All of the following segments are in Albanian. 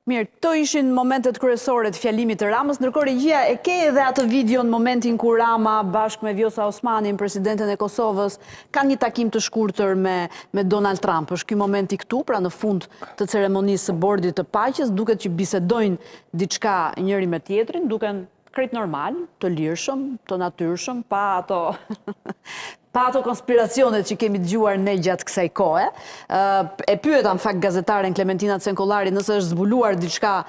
Mirë, këto ishin momentet kryesore të fjalimit të Ramës, ndërkohë regjia e ke edhe atë video në momentin kur Rama bashkë me Vjosa Osmanin, presidenten e Kosovës, ka një takim të shkurtër me Donald Trump. Është ky momenti këtu, pra në fund të ceremonisë së bordit të paqes, duket që bisedojnë diçka njëri me tjetrin, duken krejt normal, të lirshëm, të natyrshëm, pa ato konspiracionet që kemi dëgjuar ne gjatë kësaj kohe. E pyeta në fakt gazetaren Klementina Cenkollari nëse është zbuluar diçka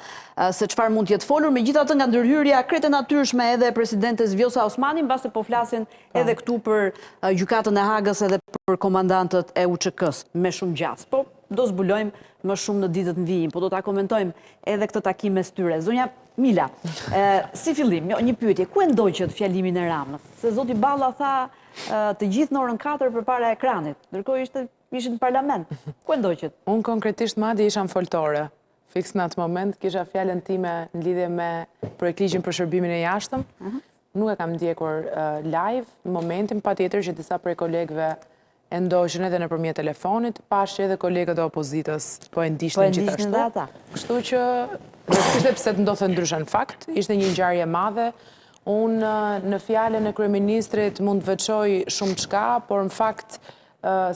se çfarë mund të jetë folur, megjithatë nga ndërhyrja krejt e natyrshme edhe e presidentes Vjosa Osmani, mbas se po flasin edhe këtu për gjykatën e Hagës edhe për komandantët e UÇK-s, me shumë gjatë. Po do zbulojmë më shumë në ditët në vijim, po do ta komentojmë edhe këtë takim mes tyre. Zonja Mila, si fillim, një pyetje, ku e ndoqët fjalimin e Ramës? Se zoti Balla tha të gjithë në orën 4 përpara ekranit, ndërkohë ishin në parlament. Ku e ndoqët? Unë konkretisht madje isha në foltore. Fiks në atë moment kisha fjalën time në lidhje me projektligjin për shërbimin e jashtëm. Nuk e kam ndjekur live në momentin, patjetër që disa prej kolegëve e ndoqën edhe nëpërmjet telefonit, pash edhe kolegët e opozitës po e ndiqnin gjithashtu. Kështu që s'kishte pse të ndodhte ndryshe në fakt, ishte një ngjarje e madhe. Unë në fjalën e kryeministrit mund të veçoj shumë çka, por në fakt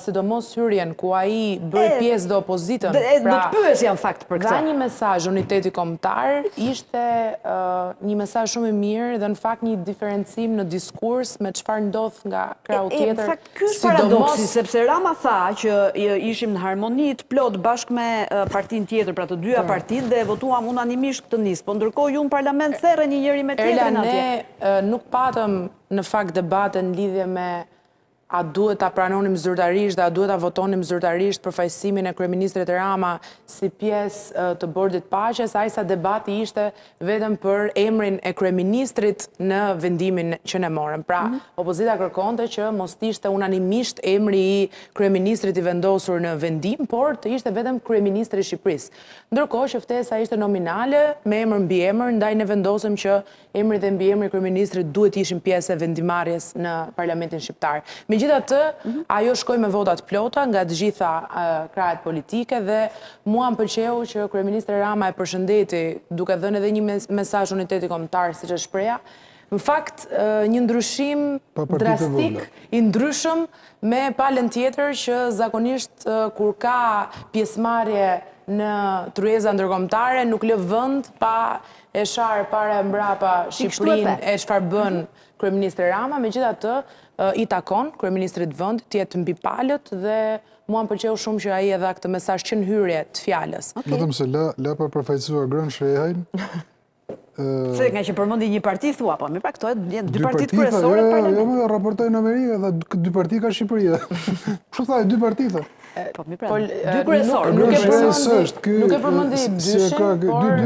sidomos hyrjen ku ai bëri pjesë dhe opozitën. Do të pyesja në fakt për këtë. Dha një mesazh uniteti kombëtar, ishte një mesazh shumë i mirë dhe në fakt një diferencim në diskurs me çfarë ndodh nga krau tjetër. Në fakt ky është paradoksi, sepse Rama tha që ishim në harmoni të plot bashkë me partinë tjetër, pra të dyja partitë dhe votuam unanimisht këtë nisë, po ndërkohë ju në parlament therreni njëri me tjetrin atje. Ne nuk patëm në fakt debate në lidhje me a duhet ta pranonim zyrtarisht dhe a duhet ta votonim zyrtarisht përfaqësimin e kryeministrit Rama si pjesë të bordit paqes, ai sa debati ishte vetëm për emrin e kryeministrit në vendimin që ne morëm. Pra, opozita kërkonte që mos ishte unanimisht emri i kryeministrit i vendosur në vendim, por të ishte vetëm kryeministri i Shqipërisë. Ndërkohë që ftesa ishte nominale me emër mbi emër, ndaj ne vendosëm që emri dhe mbiemri i kryeministrit duhet ishin pjesë e vendimarrjes në Parlamentin shqiptar. Megjithatë, ajo shkoi me votat plota nga të gjitha krahet politike dhe mua më pëlqeu që kryeministri Rama e përshëndeti duke dhënë edhe një mesazh uniteti kombëtar siç e shpreha. Në fakt, një ndryshim drastik, i ndryshëm me palën tjetër që zakonisht kur ka pjesëmarrje në tryeza ndërkombëtare nuk lë vend pa e sharë para e mbrapa Shqipërinë e çfarë bën kryeministri Rama, megjithatë i takon kryeministrit vendit të jetë mbi palët dhe mua më pëlqeu shumë që ai e dha këtë mesazh që në hyrje të fjalës. Vetëm se la pa përfaqësuar Grën Shrehajn. Se nga që përmendi një parti thua, po mirë, pra këto janë dy partitë kryesore të parlamentit. Jo, raportojnë në Amerikë dhe dy parti ka Shqipëria. Kështu thaj, dy parti thë. Po mirë, pra, dy kryesorë. Nuk e përmendi dyshin, por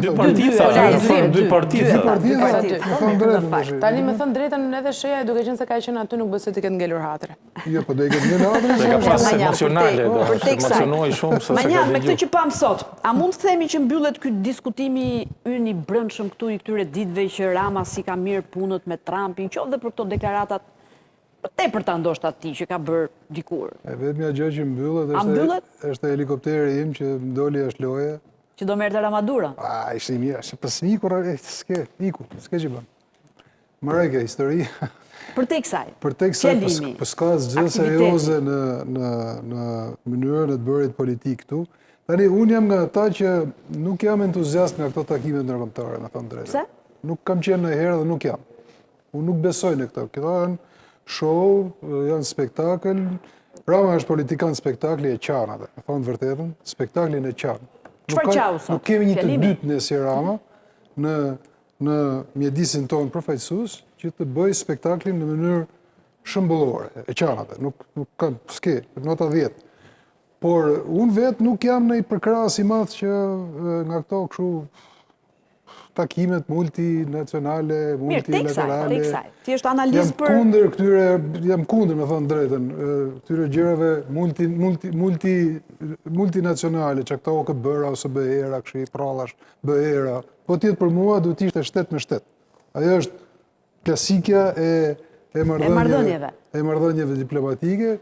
dy partitë. Dy partitë. Tani me thënë drejtën edhe sheja duke qenë se ka qenë aty nuk besoj të ketë ngelur hatre. Jo, po do i ketë ngelur hatre. Dhe ka pas emocionale, do emocionoi shumë se ka me këtë që pam sot, a mund të themi që mbyllet ky diskutimi ynë i brendshëm këtu i këtyre ditëve që Rama si ka mirë punët me Trumpin, qoftë dhe për këto deklaratat tepër ta ndoshta ti që ka bërë dikur. Vetëm gjë që mbyllet është helikopteri im që më doli jashtë loje. Që do merrte Ramadura. Ishte mirë, pas ikur, s'ke që bën. Marrë histori. Për te kësaj. Për te kësaj, për s'ka gjë serioze në mënyrën e të bërit politik këtu. Tani, unë jam nga ata që nuk jam entuziast nga këto takime ndërkombëtare, me thënë drejtë. Pse? Nuk kam qenë ndonjëherë dhe nuk jam. Unë nuk besoj në këto. Këto janë show, janë spektakël. Rama është politikan spektakli e qanave, me thonë vërtetën, spektaklin e qanë. Çfarë qau sot? Nuk kemi një të dytë në si Rama në mjedisin tonë përfaqësues që të bëj spektaklin në mënyrë shëmbullore, e qanave. Nuk kam s'ke, nota 10. Por unë vetë nuk jam në i përkras i madh që nga këto kështu takimet multinacionale, multilaterale. Ti është analizë për... Jam kundër, me thonë drejten, këtyre gjërave multinacionale, që këto këtë bëra ose bëhera, kështu prallash bëhera, po tjetë për mua duhet ishte shtet me shtet. Ajo është klasikja e marrëdhënieve diplomatike.